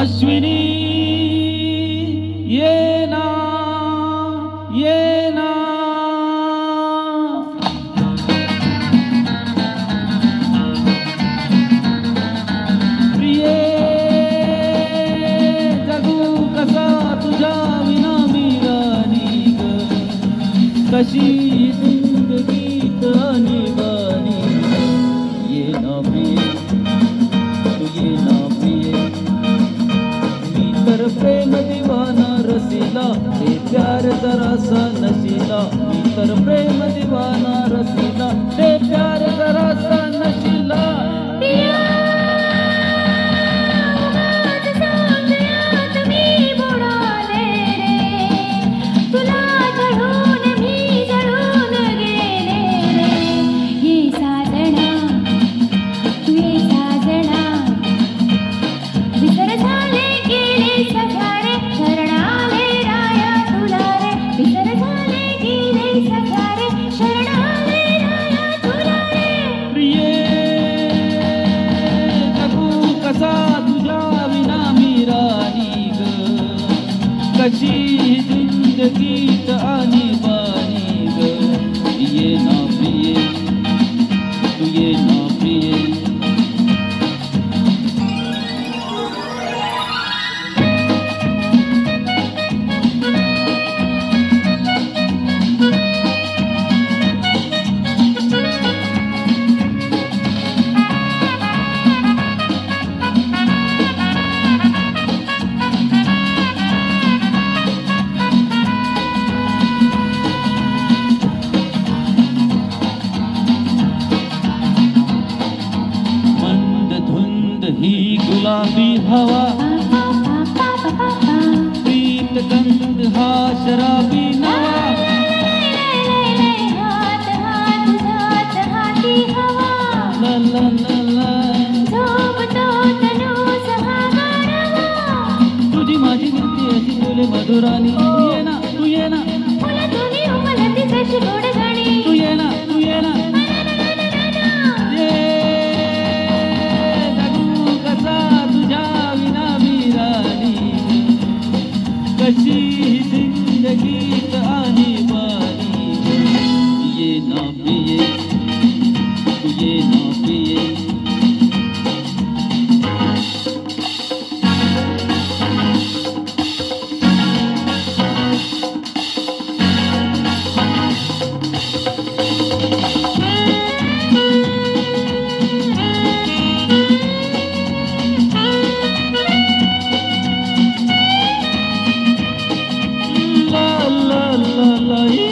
अश्विनी ये ना ये ना प्रिये जगू कसा तुझ्या विना मी राणी ग कशी जिंदगीत अनिवाणी ये ना प्रिये तू ये ना प्रिये मी तर प्रेम दिवाना रसिला हे प्यार जरासा नशिला मी तर प्रेम दिवाना रसिला हे प्यार जरासा नशिला कशी जिंदगीत आणीबाणी ग ये ना प्रिये तू ये ना प्रिये ही गुलाबी हवा प्रीत गंध हा शराबी नवा ला ला ला ला तुझी माझी गिरती अशी बोले मधुरानी तू ये ना तू ये ना तू ये ना तू ये ना कशी जिंदगीत आणीबाणी ये ना प्रिये तू ये ना प्रिये la la la la